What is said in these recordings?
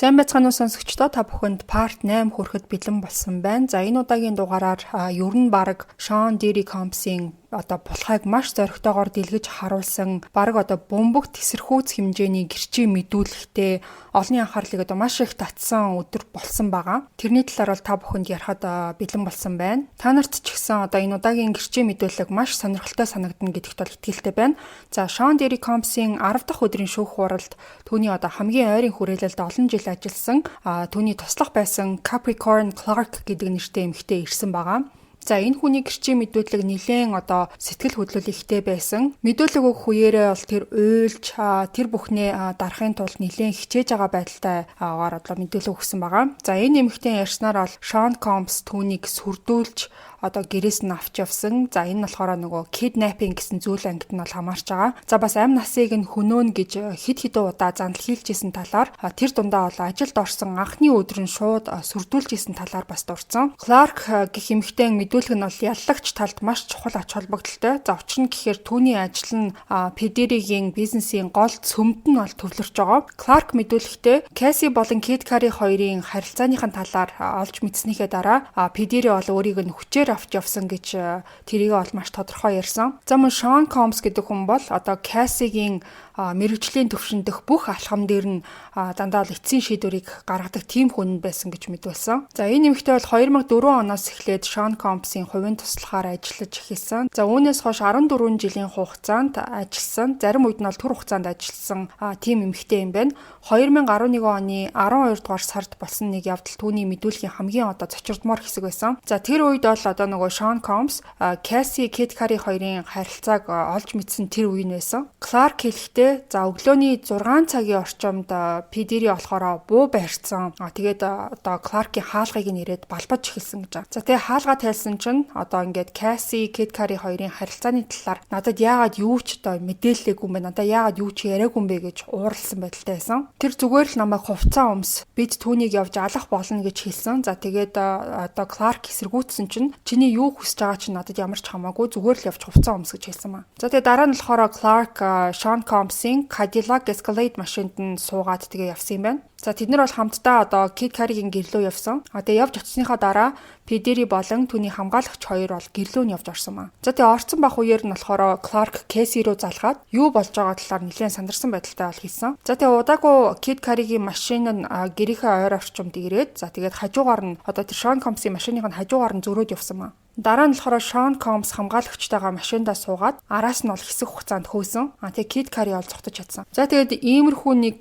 Сайн байцгаана уу сонсогчдоо, та бүхэнд part 8 хүрэхэд бэлэн болсон байна. За энэ удаагийн дугаараар ер нь баг Sean Diddy Combs-ийн булхайг маш зоригтойгоор дэлгэж харуулсан баг бөмбөг тесэрхүүц хэмжээний гэрчийн мэдүүлэгтэй олонний анхаарлыг маш их татсан өдөр болсон байгаа. Тэрний талаар бол та бүхэнд ярихад бэлэн болсон байна. Та нарт ч гэсэн энэ удаагийн гэрчийн мэдүүлэг маш сонирхолтой санагдана гэдэгт бол итгэлтэй байна. За Sean Diddy Combs-ийн 10 дахь өдрийн шүүх хуралд түүний хамгийн ойрын хүрээлэлд олон жил ажилласан түүний туслах байсан Capricorn Clark гэдэг нэртэй эмэгтэй ирсэн байгаа. За энэ хүний гэрчийн мэдүүлэг нэлээд сэтгэл хөдлөл ихтэй байсан. Мэдүүлэг өгөх үеэрээ бол тэр уйлж тэр бүхнээ дарахын тулд нэлээд хичээж байгаа байдалтай мэдүүлэг өгсөн байгаа. За энэ эмэгтэй ярьснаар бол Sean Combs түүнийг сүрдүүлж гэрээс нь авч явсан. За энэ болохоор kidnapping гэсэн зүйл ангид нь бол хамаарч байгаа. За бас амь насыг нь хөнөөнө гэж хэд хэдэн удаа зандал хийлжсэн талаар тэр дундаа бол ажилд орсон анхны өдөр нь шууд сүрдүүлжсэн талаар бас дурдсан. Clark гэх эмэгтэй мэдүүлэг нь бол яллагч талд маш чухал ач холбогдолтой. За учир нь гэхээр түүний ажил нь P. Diddy-гийн бизнесийн гол цөмд нь бол төвлөрч байгаа. Clark мэдүүлэхдээ Cassie болон Kid Cudi хоёрын харилцааныхын талаар олж мэдснийхээ дараа P. Diddy бол өөрийг нь хүчээр авч явсан гэж тэрийг бол маш тодорхой ярьсан. За мөн Sean Combs гэдэг хүн бол Cassie-гийн мэргэжлийн төвшин дэх бүх алхам дээр нь дандаа л эцсийн шийдвэрийг гаргадаг тийм хүн байсан гэж мэдүүлсэн. За энэ нэмэгтэй бол 2004 оноос эхлээд Sean Combs-ийн хувийн туслахаар ажиллаж эхэлсэн. За үүнээс хойш 14 жилийн хугацаанд ажилласан. Зарим үед нь бол түр хугацаанд ажилласан тийм эмэгтэй юм байна. 2011 оны 12 дугаар сард болсон нэг явдал түүний мэдүүлгийн хамгийн цочирдмор хэсэг байсан. За тэр үед бол Sean Combs Cassie, Kid Cudi хоёрын харилцааг олж мэдсэн тэр үе байсан. Clark хэлэхдээ за өглөөний 6 цагийн орчимд P. Diddy болохоор буу барьцсан. Тэгээд Clark-ийн хаалгыг нэрээд балбаж эхэлсэн гэж. За тэгээ хаалгаа тайлсан чинь ингээд Cassie, Kid Cudi хоёрын харилцааны талаар надад яагаад юу ч мэдээлэлгүй юм бэ? Надад яагаад юу ч яриаггүй юм бэ гэж ууралсан байдалтай байсан. Тэр зүгээр л намайг хувцас өмс. Бид түүнийг явж алах болно гэж хэлсэн. За тэгээд Clark эсэргүүцсэн чинь чиний юу хүсэж байгаа чинь надад ямар ч хамаагүй зүгээр л явж хувцас өмс гэж хэлсэн маа. За тэгээд дараа нь болохоор Clark Sean Combs-ийн Cadillac Escalade машинд нь суугаад тэгээ явсан юм байна. За тэд нар бол хамтдаа Kid Cudi-гийн гэрлөө явсан. Тэгээ явж очсныхаа дараа P. Diddy болон түүний хамгаалагч хоёр бол гэрлөө нь явж орсон маа. За тэгээ орцсон бах үеэр нь болохоор Clark Cassie руу залгаад юу болж байгаа талаар нэлээд сандарсан байдалтай бол хэлсэн. За тэгээ удаагүй Kid Cudi-гийн машин нь гэрийнхээ ойр орчимд ирээд за тэгээд хажуугаар нь тэр Sean Combs-ийн машиных нь хажуугаар нь зөрөөд явсан маа. Дараа нь болохоор Sean Combs хамгаалагчтайгаа машиндаа суугаад араас нь бол хэсэг хугацаанд хөөсөн. Тэгээ Kid Cudi бол зогтож чадсан. За тэгээд иймэрхүү нэг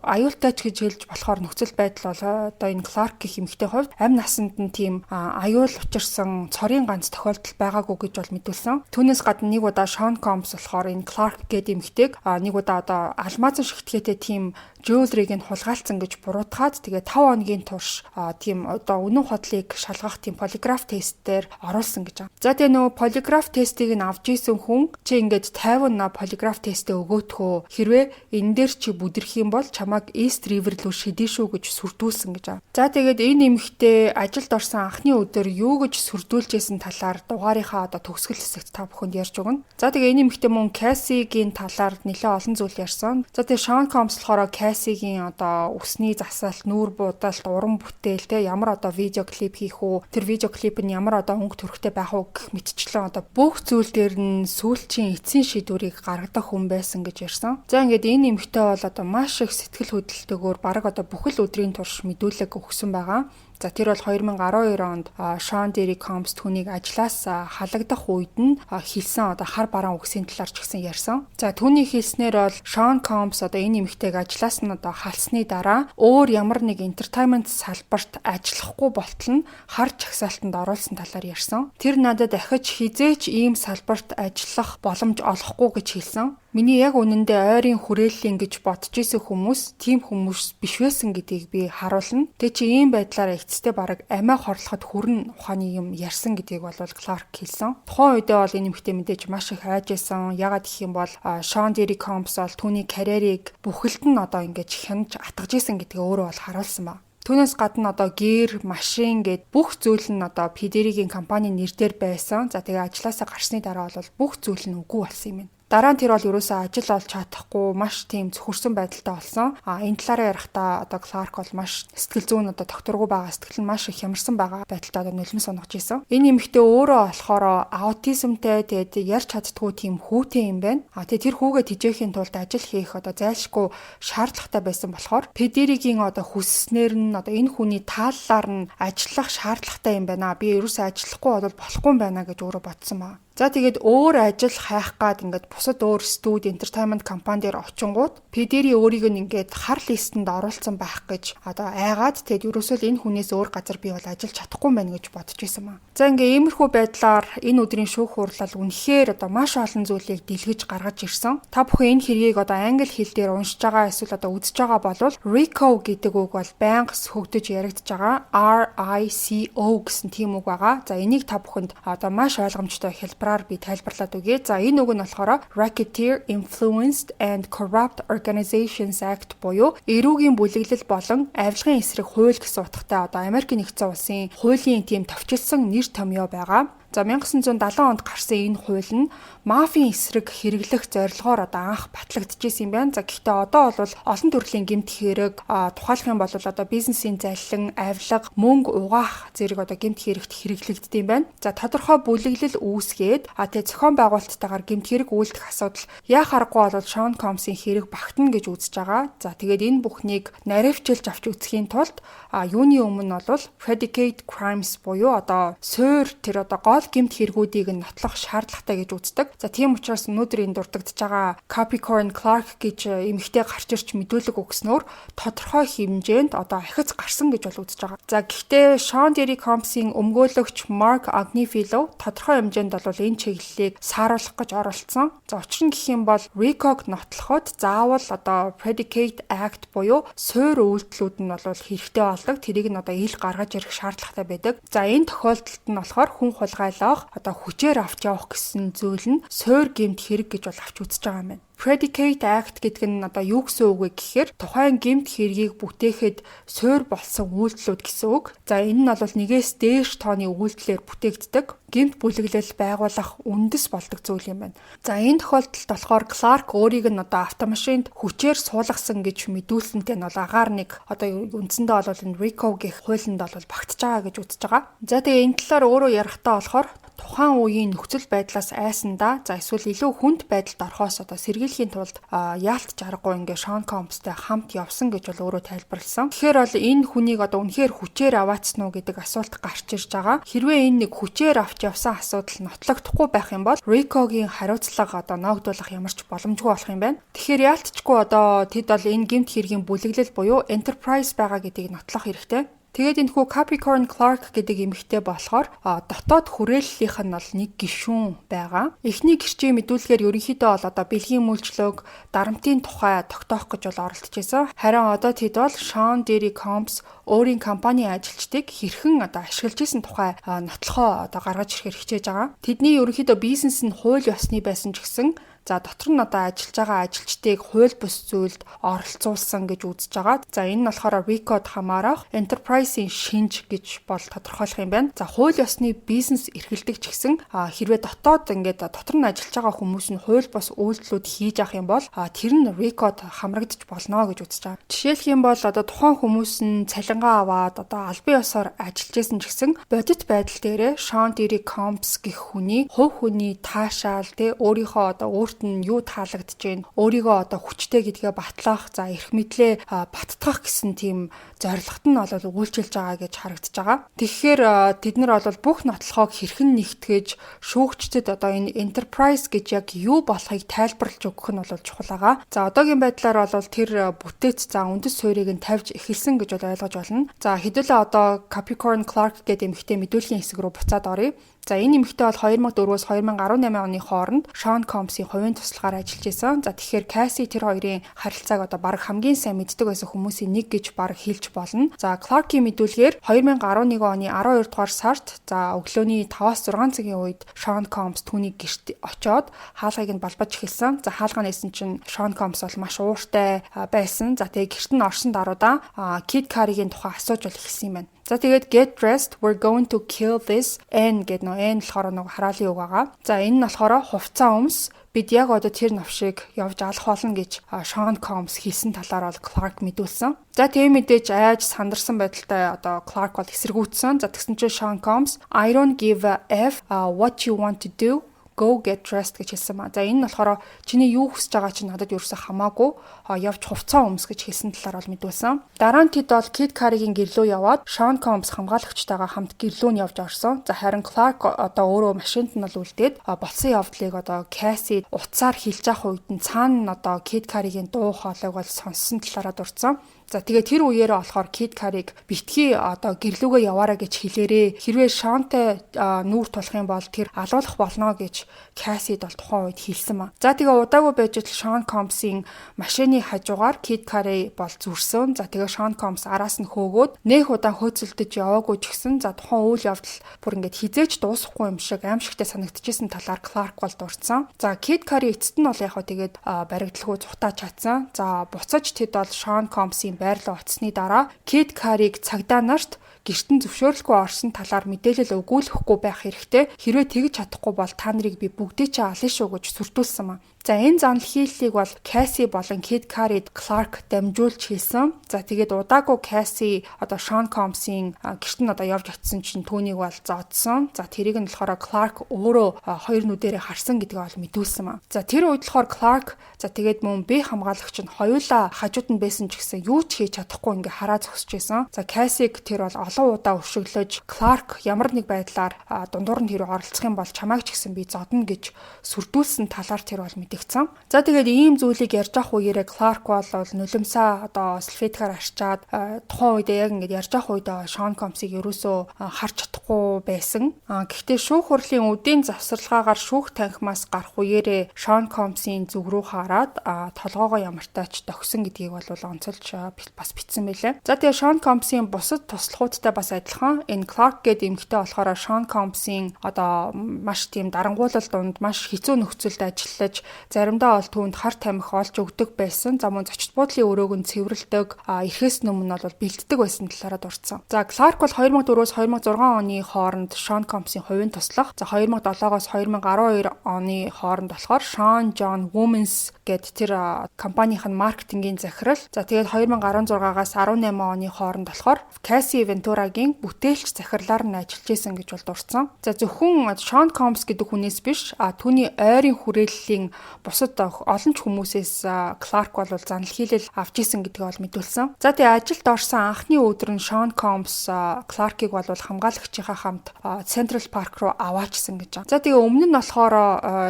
аюултай ч гэж хэлж болохоор нөхцөл байдал бол энэ Clark гэх эмэгтэй хувьд амь насанд нь тийм аюул учирсан цорын ганц тохиолдол байгаагүй гэж бол мэдүүлсэн. Түүнээс гадна нэг удаа Sean Combs болохоор энэ Clark гэдэг эмэгтэйг нэг удаа алмазан шигтгээтэй тийм жуулрыг нь хулгайлцсан гэж буруутгаад тэгээ 5 хоногийн турш тийм үнэн хотлыг шалгах тийм полиграф тестээр оруулсан гэж байгаа. За тэгээ нөгөө полиграф тестийг нь авч ийсэн хүн чи ингээд 50 полиграф тестээ өгөөтхөө хэрвээ энэ дээр чи бүдэрх юм бол чамайг East River руу шидэж шүү гэж сүрдүүлсэн гэж байгаа. За тэгээд энэ эмэгтэй ажилд орсон анхны өдөр юу гэж сүрдүүлжсэн талаар дугаарынхаа төгсгөл хэсэгт та бүхэнд ярьж өгнө. За тэгээ энэ эмэгтэй мөн Cassie-гийн талаар нэлээд олон зүйл ярьсан. За тэгээ Sean Combs болохоор Cassie-гийн өсний засалт, нүүр будалт, уран бүтээл ямар видео клип хийх үү, тэр видео клип нь ямар өнгө төрхтэй байх уу гэх мэтчлэн бүх зүйл дээр нь сүүлчийн эцсийн шийдвэрийг гаргадаг хүн байсан гэж ярьсан. За ингээд энэ эмэгтэй бол маш их сэтгэл хөдлөлтөөр баг бүхэл өдрийн турш мэдүүлэг өгсөн байгаа. За тэр бол 2012 онд Sean Diddy Combs түүнийг ажлаас халагдах үед нь хэлсэн хар бараан үгсийн талаар ч гэсэн ярьсан. За түүний хэлснээр бол Sean Combs энэ эмэгтэйг ажлаас нь халсны дараа өөр ямар нэг entertainment салбарт ажиллахгүй болтол нь хар чагсаалтанд оруулсан талаар ярьсан. Тэр надад дахиж хизээч ийм салбарт ажиллах боломж олохгүй гэж хэлсэн. Миний яг үнэндээ ойрын хүрээллийн гэж бодож исэн хүмүүс тийм хүмүүс биш байсан гэдгийг би харуулна. Тэ чи ийм байдлаар эцэстээ бараг амиа хорлоход хүрэн ухааны юм ярьсан гэдгийг бол Clark хэлсэн. Тухайн үедээ бол энэ эмэгтэй мэдээж маш их хайж байсан. Ягаад гэх юм бол Sean Diddy Combs бол түүний карьерийг бүхэлд нь ингэж хянаж атгаж исэн гэдгийг өөрөө бол харуулсан ба. Түүнээс гадна гэр, машин гэд бүх зүйл нь P. Diddy-гийн компани нэр дээр байсан. За тэгээ ажилласаа гарсны дараа бол бүх зүйл нь үгүй болсон юм байна. Дараа нь тэр бол ерөөсөө ажил олж чадахгүй маш тийм зөвхөрсөн байдалтай болсон. Энэ талаараа ярихдаа одоо Кларк бол маш сэтгэл зүйн одоо докторгүй байгаа, сэтгэл нь маш их хямарсан байгаа байдалтай одоо нөлмөн сунагч ийсэн. Энэ эмэгтэй өөрөө болохоор аутизмтай тэгээд ярьж чаддгүй тийм хүүтэй юм байна. Тэгээд тэр хүүгээ тэжээхийн тулд ажил хийх одоо зайлшгүй шаардлагатай байсан болохоор педиригийн одоо хүсснээр нь одоо энэ хүний тааллаар нь ажиллах шаардлагатай юм байна. Би ерөөсөө ажиллахгүй бол болохгүй юм байна гэж өөрөө бодсон ба. За тэгээд өөр ажил хайх гад ингээд бусад өөр студи entertainment компани дээр очингууд Педери өөрийг нь ингээд хар листэнд оруулсан байх гэж одоо айгаад тэгээд ерөөсөө л энэ хүнээс өөр газар би бол ажиллаж чадахгүй байна гэж бодож байсан маа. За ингээ иймэрхүү байдлаар энэ өдрийн шүүх хурлал үнэхээр одоо маш олон зүйлийг дэлгэж гаргаж ирсэн. Та бүхэн энэ хэргийг одоо англи хэл дээр уншиж байгаа эсвэл одоо үзэж байгаа бол RICO гэдэг үг бол байнга хөгдөж яригдж байгаа. RICO гэсэн тийм үг байгаа. За энийг та бүхэнд одоо маш ойлгомжтой хэлбэр би тайлбарлаад өгье. За энэ үг нь болохоор Racketeer Influenced and Corrupt Organizations Act буюу эрүүгийн бүлэглэл болон авилгын эсрэг хууль гэсэн утгатай одоо Америк нэгдсэн улсын хуулийн тийм товчилсон нэр томьёо байгаа. За 1970 онд гарсан энэ хууль нь мафийн эсрэг хэрэглэх зорилгоор одоо анх батлагдчихсэн юм байна. За гэхдээ одоо бол олон төрлийн гэмт хэрэг тухайлах юм бол одоо бизнесийн заллин, авилга, мөнгө угаах зэрэг одоо гэмт хэрэгт хэрэглэгддэг юм байна. За тодорхой бүлэглэл үүсгээд тэгээ зохион байгуулалттайгаар гэмт хэрэг үйлдэх асуудал яах аргагүй бол Шон Комсын хэрэг багтана гэж үзэж байгаа. За тэгээд энэ бүхнийг наривчилж авч үзэхийн тулд юуны өмнө бол predicate crimes буюу одоо суур тэр одоо гол гэмт хэрэгүүдийг нь нотлох шаардлагатай гэж үздэг. За тийм учраас өнөөдөр энэ дурддагдж байгаа Capricorn Clark гэж эмэгтэй гарч ирч мэдүүлэг өгснөөр тодорхой хэмжээнд одоо ахиц гарсан гэж бол үзэж байгаа. За гэхдээ Sean Diddy Combs-ийн өмгөөлөгч Mark Agnifilo тодорхой хэмжээнд бол энэ чиглэлийг сааруулах гэж оролцсон. За учир нь гэх юм бол RICO-г нотлоход заавал одоо Predicate Act буюу суур үйлдэлүүд нь бол хэрэгтэй болдог. Тэрийг нь одоо ил гаргаж ирэх шаардлагатай байдаг. За энэ тохиолдолд нь болохоор хүн хулгайлах одоо хүчээр авч явах гэсэн зүйл нь суур гэмт хэрэг гэж бол авч үзэж байгаа юм байна. Predicate Act гэдэг нь одоо юу гэсэн үг вэ гэхээр тухайн гэмт хэргийг бүтээхэд суур болсон үйлдэлүүд гэсэн үг. За энэ нь бол нэгээс дээш тооны үйлдэлээр бүтээгддэг гэмт бүлэглэл байгуулах үндэс болдог зүйл юм байна. За энэ тохиолдолд болохоор Clark өөрийг нь одоо автомашинд хүчээр суулгасан гэж мэдүүлсэнтэй нь бол агаар нэг одоо үндсэндээ бол энэ RICO гэх хуулинд бол багтж байгаа гэж үзэж байгаа. За тэгээ энэ талаар өөрөө ярихдаа болохоор тухайн үеийн нөхцөл байдлаас айсандаа за эсвэл илүү хүнд байдалд орохоос одоо сэргийлэхийн тулд яалтч аргагүй ингээ Шон Комстай хамт явсан гэж бол өөрөө тайлбарласан. Тэгэхээр бол энэ хүнийг одоо үнэхээр хүчээр аваацсан уу гэдэг асуулт гарч ирж байгаа. Хэрвээ энэ нэг хүчээр авч явсан асуудал нотлогдохгүй байх юм бол RICO-гийн хариуцлага одоо ноогдуулах ямарч боломжгүй болох юм байна. Тэгэхээр яалтчгүй одоо тэд бол энэ гэмт хэргийн бүлэглэл буюу enterprise байгаа гэдгийг нотлох хэрэгтэй. Тэгээд энэ хүү Capricorn Clark гэдэг эмэгтэй болохоор дотоод хүрээллийнх нь бол нэг гишүүн байгаа. Эхний гэрчийн мэдүүлгээр ерөнхийдөө бол одоо бэлгийн мүйлчлөг дарамтын тухай тогтоох гэж бол оролдож байсан. Харин одоо тэд бол Sean Diddy Combs өөрийн компани ажилчдыг хэрхэн одоо ашиглаж исэн тухай нотлохоо одоо гаргаж ирэхээр хичээж байгаа. Тэдний ерөнхийдөө бизнес нь хууль ёсны байсан ч гэсэн за дотор нь одоо ажиллаж байгаа ажилчдыг хууль бус зүйлд оролцуулсан гэж үзэж байгаа. За энэ нь болохоор RICO-д хамаарах enterprise-ийн шинж гэж бол тодорхойлох юм байна. За хууль ёсны бизнес эрхэлдэг ч гэсэн хэрвээ дотоод ингээд дотор нь ажиллаж байгаа хүмүүс нь хууль бус үйлдэлүүд хийж авах юм бол тэр нь RICO-д хамрагдаж болно гэж үзэж байгаа. Жишээлх юм бол одоо тухайн хүмүүс нь цалингаа аваад одоо албан ёсоор ажиллаж байсан ч гэсэн бодит байдал дээрээ Sean Diddy Combs гэх хүний хувь хүний таашаал өөрийнхөө одоо нь юу таалагдж байна өөрийгөө одоо хүчтэй гэдгээ батлах за эрх мэдлээ баттгах гэсэн тийм зорилгот нь бол үйлчилж байгаа гэж харагдаж байгаа. Тэгэхээр тэд нар бол бүх нотлохоог хэрхэн нэгтгэж шүүгчдэд одоо энэ enterprise гэж яг юу болохыг тайлбарлаж өгөх нь бол чухал байгаа. За одоогийн байдлаар бол тэр бүтээц за үндэс суурийг нь тавьж эхэлсэн гэж бол ойлгож байна. За хэдүүлээ одоо Capricorn Clark гэдэг эмэгтэй мэдүүлгийн хэсэг рүү буцаад оръё. За энэ эмэгтэй бол 2004-өөс 2018 оны хооронд Sean Combs-ийн хувийн туслагаар ажиллаж байсан. За тэгэхээр Cassie тэр хоёрын харилцааг одоо баг хамгийн сайн мэддэг байсан хүмүүсийн нэг гэж баг хэлж болно. За Clark-ийн мэдүүлгээр 2011 оны 12 дугаар сард за өглөөний 5-6 цагийн үед Sean Combs түүний гэрт очоод хаалгыг нь балбаж эхэлсэн. За хаалгаа нээсэн чинь Sean Combs бол маш ууртай байсан. За тэгээ гэрт нь орсон даруйдаа Kid Cudi-гийн тухай асууж бол эхэлсэн юм байна. За тэгээд get dressed, we're going to kill this and гэдэг нөө N болохоор нэг хараалын үг байгаа. За энэ нь болохоор хувцас өмс бид яг одоо тэр навшиг явж алах болно гэж Sean Combs хэлсэн талаар бол Clark мэдүүлсэн. За тийм мэдээж айж сандарсан байдалтай одоо Clark бол эсэргүүцсэн. За тэгсэн чинь Sean Combs I don't give a F what you want to do. Go get dressed гэж хэлсэн ба. За энэ нь болохоор чиний юу хүсэж байгаа чинь надад ерөөсөө хамаагүй явж хувцас өмс гэж хэлсэн талаар бол мэдүүлсэн. Дараа нь тэд бол Kid Cudi-гийн гэрлөө яваад Sean Combs хамгаалагчтайгаа хамт гэрлөө нь явж орсон. За харин Clark одоо өөрөө машинд нь бол үлдээд болсон явдлыг одоо Cassie утсаар хэлж авах үед нь цаана одоо Kid Cudi-гийн дуу хоолойг бол сонссон талаараа дурдсан. За тэгээ тэр үеэрээ болохоор Kid Cudi-г битгий одоо гэрлүүгээ яваарай гэж хэлээрээ. Хэрвээ Sean-тай нүүр тулах юм бол тэр алуулах болно гэж Cassie-д бол тухайн үед хэлсэн ба. За тэгээ удаагүй байж л Sean Combs-ийн машины хажуугаар Kid Cudi бол зүрсэн. За тэгээ Sean Combs араас нь хөөгөөд нэх удаан хөөцөлдөж яваагүй ч гэсэн за тухайн үйл явдал бүр ингээд хизээч дуусахгүй юм шиг аимшигтай санагдчихсэн талаар Clark бол дурдсан. За Kid Cudi эцэст нь бол яг хөө тэгээд баригдлагүй зүхтааж чадсан. За буцаж тэд бол Sean Combs-ийн байрлал оцсны дараа Kid Cudi-г цагдаа нарт гэртэн зөвшөөрлөхгүй орсон талаар мэдээлэл өгүүлэхгүй байх хэрэгтэй. Хэрвээ тэгж чадахгүй бол та нарыг би бүгдээ чи ална шүү гэж сүртүүлсэн маа. За энэ занл хийллийг бол Cassie болон Kid Cudi Clark дамжуулж хийсэн. За тэгээд удаагүй Cassie одоо Sean Combs-ийн гэрт нь одоо явж очисон чинь түүнийг бол зодсон. За тэрийг нь болохоор Clark өөрөө хоёр нүдэрээ харсан гэдгээ бол мэдүүлсэн маа. За тэр үед болохоор Clark за тэгээд мөн би хамгаалагч нь хоёулаа хажууд нь байсан ч гэсэн юу ч хийж чадахгүй ингээ хараа зогсож байсан. За Cassie-г тэр бол олон удаа өшөглөж Clark ямар нэг байдлаар дундуур нь тэр оролцох юм бол чамайг ч гэсэн би зодно гэж сүрдүүлсэн талаар тэр бол мэдээ. За тэгээд ийм зүйлийг ярьж авах үеэрээ Clark бол нулимсаа одоо салфеткаар арчаад тухайн үед яг ингэж ярьж авах үед Sean Combs-ыг ерөөсөө харж чадахгүй байсан. Гэхдээ шүүх хурлын үдийн завсарлагаагаар шүүх танхимаас гарах үеэрээ Sean Combs-ийн зүг рүү хараад толгоогоо ямартайч догсон гэдгийг бол онцолж бас бичсэн байлээ. За тэгээд Sean Combs-ийн бусад туслахуудтай бас адилхан энэ Clark гэдэг эмэгтэй болохоор Sean Combs-ийн одоо маш тийм дарангуулал донд маш хэцүү нөхцөлд ажиллаж заримдаа бол түүнд хар тамхи олж өгдөг байсан. За мөн зочд буудлын өрөөг нь цэвэрлдэг, эрхээс өмнө бол бэлддэг байсан талаараа дурдсан. За Clark бол 2004-өөс 2006 оны хооронд Sean Combs-ийн хувийн туслах. За 2007-оос 2012 оны хооронд болохоор Sean John Women's гэд тэр компанийн маркетингийн захирал. За тэгээд 2016-аас 18 оны хооронд болохоор Cassie Ventura-гийн бүтээлч захирлаар нь ажиллаж исэн гэж бол дурдсан. За зөвхөн Sean Combs гэдэг хүнээс биш, түүний ойрын хүрээллийн бусад олон ч хүмүүсээс Clark бол занл хийлэл авч исэн гэдгийг бол мэдүүлсэн. За тэгээ ажилд орсон анхны өдөр нь Sean Combs Clark-ыг бол хамгаалагчийнхаа хамт Central Park руу аваачсан гэж байна. За тэгээ өмнө нь болохоор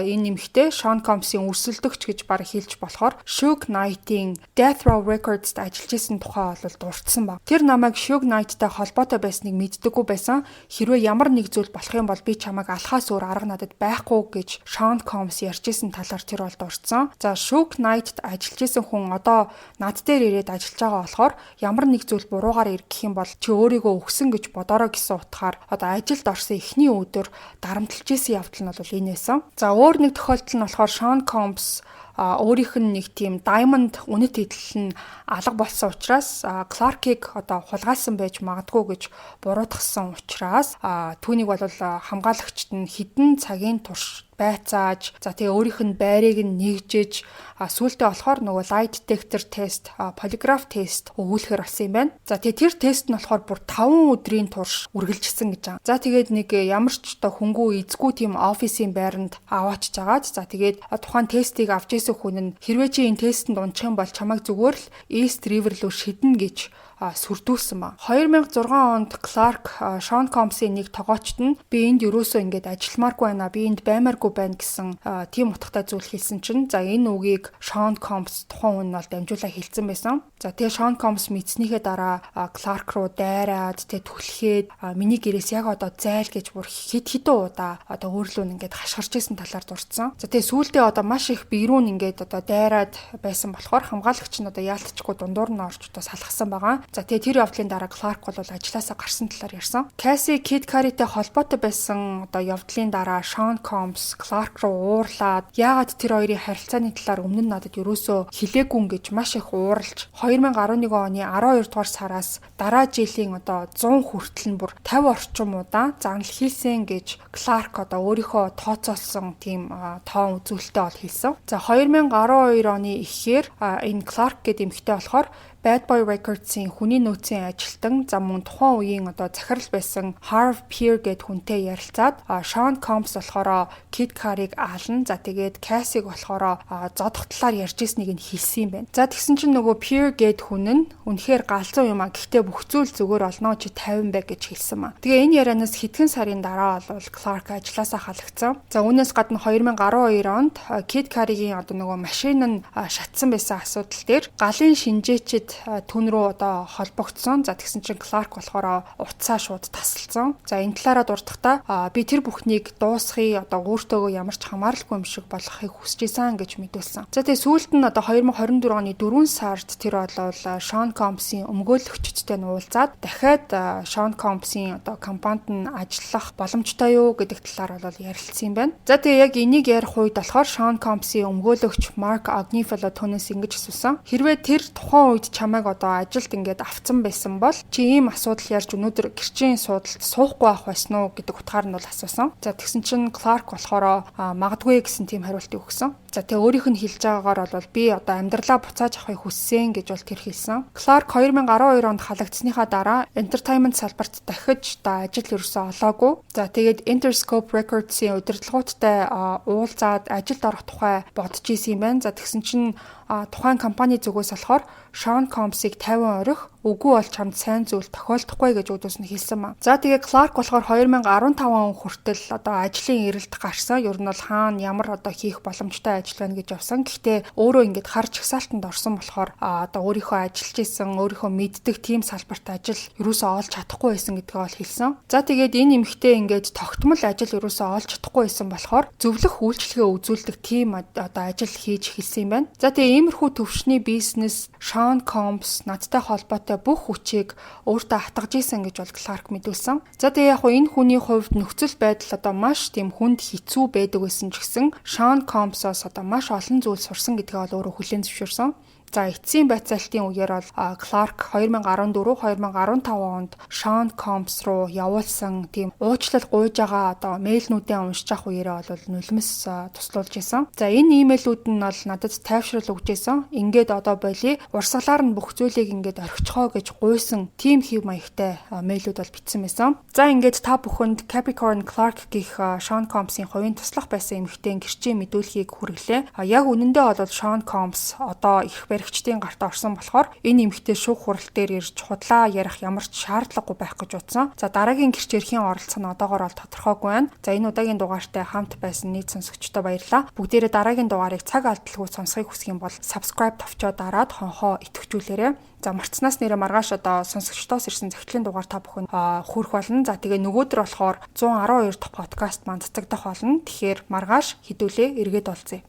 энэ нэмэгтэй Sean Combs-ийн өрсөлдөгч гэж баг хэлж болохоор Suge Knight-ийн Death Row Records-д ажиллаж исэн тухай бол дурдсан баг. Тэр намайг Suge Knight-тай холбоотой байсныг мэддэггүй байсан. Хэрвээ ямар нэг зүйл болох юм бол би чамайг алхаас өөр арга надад байхгүй гэж Sean Combs ярьж исэн талаар тэр бол дурдсан. За Suge Knight-д ажиллаж исэн хүн одоо над дээр ирээд ажиллаж байгаа болохоор ямар нэг зүйл буруугаар иргэх юм бол чи өөрийгөө өгсөн гэж бодорой гэсэн утгаар одоо ажилд орсон эхний өдөр дарамтлж исэн явдал нь бол энэ байсан. За өөр нэг тохиолдол нь болохоор Sean Combs өөрийнх нь нэг тийм diamond үнэт идэл нь алга болсон учраас Clark-ыг одоо хулгайлсан байж магадгүй гэж буруутгасан учраас түүнийг бол хамгаалагчид нь хідэн цагийн турш байцааж за тэгээ өөрийнх нь байрыг нь нэгжиж сүүлдээ болохоор нөгөө lie detector test, polygraph test өгүүлэхээр болсон юм байна. За тэгээ тэр тест нь болохоор бүр 5 өдрийн турш үргэлжилсэн гэж байна. За тэгээд нэг ямар ч одоо хөнгүү эзгүй тийм офисын байранд аваачж агаад за тэгээд тухайн тестийг авч исэн хүн нь хэрвээ чи энэ тестэнд унчих юм бол чамайг зүгээр л East River руу шиднэ гэж сүрдүүлсэн ба. 2006 онд Clark Sean Combs-ийн нэг тогоочд нь би энд ерөөсөө ингэж ажилламааргүй байна. Би энд баймааргүй байна гэсэн тийм утгатай зүйл хэлсэн чинь за энэ үгийг Sean Combs тухайн хүн нь бол дамжуулаа хэлсэн байсан. За тэгээ Sean Combs мэдснийхээ дараа Clark руу дайраад тэгээ түлхээд миний гэрээс яг одоо зайл гэж бүр хидэн удаа одоо өөрлөө ингэж хашгирч исэн талаар дурдсан. За тэгээ сүүлдээ одоо маш их биерүүн ингэж одоо дайраад байсан болохоор хамгаалагч нь одоо яалтчгүй дундуур нь орж одоо салгасан байгаа. За тэгээ тэр явдлын дараа Кларк бол ажлаасаа гарсан талаар ярьсан. Cassie Kid Cudi-тэй холбоотой байсан одоо явдлын дараа Sean Combs Clark руу уурлаад яагаад тэр хоёрын харилцааны талаар өмнө нь надад ерөөсөө хэлээгүй гэж маш их ууралж 2011 оны 12 дугаар сараас дараа жилийн одоо 100 хүртэл нь бүр 50 орчим удаа занал хийсэн гэж Clark одоо өөрийнхөө тооцоолсон тийм тоон үзүүлэлтээ бол хэлсэн. За 2012 оны эхээр энэ Clark гэдэг эмэгтэй болохоор Bad Boy Records-ийн хүний нөөцийн ажилтан за мөн тухайн үеийн одоо захирал байсан Harv Peer гэд хүнтэй ярилцаад Sean Combs болохоор Kid Cudi-г аална. За тэгээд Cassie-г болохоор зодох талаар ярьж ирснийг нь хэлсэн юм байна. За тэгсэн чинь нөгөө Peer гэд хүн нь үнэхээр галзуу юм а. Гэхдээ бүх зүйл зүгээр олноо чи 50 бай гэж хэлсэн маа. Тэгээ энэ ярианаас хэдхэн сарын дараа бол Clark ажлаасаа халагдсан. За үүнээс гадна 2012 онд Kid Cudi-гийн одоо нөгөө машин нь шатсан байсан асуудал дээр галын шинжээчид түн рүү одоо холбогдсон. За тэгсэн чинь Clark болохоор утсаа шууд тасалсан. За энэ талаараа дурдахдаа би тэр бүхнийг дуусгахыг одоо өөртөөгөө ямар ч хамааралгүй юм шиг болгохыг хүсэж исэн гэж мэдүүлсэн. За тэгээ сүүлд нь одоо 2024 оны 4 сард тэр болол Sean Combs-ийн өмгөөлөгчдтэй нь уулзаад дахиад Sean Combs-ийн одоо компанид нь ажиллах боломжтой юу гэдэг талаар бол ярилцсан юм байна. За тэгээ яг энийг ярих үед болохоор Sean Combs-ийн өмгөөлөгч Mark Agnifilo түүнээс ингэж асуусан. Хэрвээ тэр тухайн үед чамайг одоо ажилд ингээд авцсан байсан бол чи ийм асуудал ярьж өнөөдөр гэрчийн суудалд суухгүй авах байсан уу гэдэг утгаар нь бол асуусан. За тэгсэн чинь Clark болохоор магадгүй гэсэн тийм хариултыг өгсөн. За тэгээ өөрийнх нь хэлж байгаагаар бол би одоо амьдралаа буцааж авахыг хүссэн гэж бол тэр хэлсэн. Clark 2012 онд халагдсаныхаа дараа entertainment салбарт дахиж одоо ажил ерөөсөө олоогүй. За тэгээд Interscope Records-ийн удирдлагуудтай уулзаад ажилд орох тухай бодож исэн юм байна. За тэгсэн чинь тухайн компани зүгээс болохоор Sean Combs-ыг 50 орих үгүй бол чамд сайн зүйл тохиолдохгүй гэж үүдээс нь хэлсэн маа. За тэгээ Clark болохоор 2015 он хүртэл одоо ажлын эрэлт гарсан. Ер нь бол хаана ямар одоо хийх боломжтой ажил байна гэж явсан. Гэхдээ өөрөө ингээд хар чагсаалтанд орсон болохоор одоо өөрийнхөө ажиллаж исэн, өөрийнхөө мэддэг team салбарт ажил ерөөсөө олж чадахгүй байсан гэдгээ бол хэлсэн. За тэгээд энэ эмэгтэй ингээд тогтмол ажил ерөөсөө олж чадахгүй байсан болохоор зөвлөх үйлчлэгээ үзүүлдэг team одоо ажил хийж эхэлсэн юм байна. За тэгээ иймэрхүү төвшний бизнес Sean Combs надтай холбоотой бүх хүчийг өөртөө хатгаж исэн гэж бол Clark мэдүүлсэн. За тэгээ яг энэ хүний хувьд нөхцөл байдал одоо маш тийм хүнд хэцүү байдаг байсан ч гэсэн Sean Combs-оос одоо маш олон зүйл сурсан гэдгээ бол өөрөө хүлээн зөвшөөрсөн. За эцсийн байцаалтын үеэр бол Clark 2014-2015 онд Sean Combs руу явуулсан тийм уучлал гуйж байгаа одоо мэйлнүүдээ уншиж авах үеэрээ бол нулимс туслуулж исэн. За энэ имэйлүүд нь бол надад тайвшрал өгч исэн. Ингээд одоо боли урсгалаар нь бүх зүйлийг ингээд орхицохоо гэж гуйсан тийм хэв маягтай мэйлүүд бол бичсэн байсан. За ингээд та бүхэнд Capricorn Clark гэх Sean Combs-ийн хувийн туслах байсан эмэгтэйн гэрчийн мэдүүлгийг хүргэлээ. Яг үнэндээ бол Sean Combs одоо их баригчдын гарт орсон болохоор энэ эмэгтэй шүүх хурал дээр ирж худлаа ярих ямар ч шаардлагагүй байх гэж утсан. За дараагийн гэрч эрхийн оролцоо нь одоогоор бол тодорхойгүй байна. За энэ удаагийн дугаартай хамт байсан нийт сонсогчдоо баярлалаа. Бүгдээрээ дараагийн дугаарыг цаг алдалгүй сонсохыг хүсэх юм бол subscribe товчоо дараад хонхоо идэвхжүүлээрэй. За марцнаас нэрэ маргааш одоо сонсогчдоос ирсэн захидлын дугаар та бүхэн хүрэх болно. За тэгээ нөгөөдөр болохоор 112 дахь подкаст маань цацагдах болно. Тэгэхээр маргааш хэдүүлээ эргээд олзъя.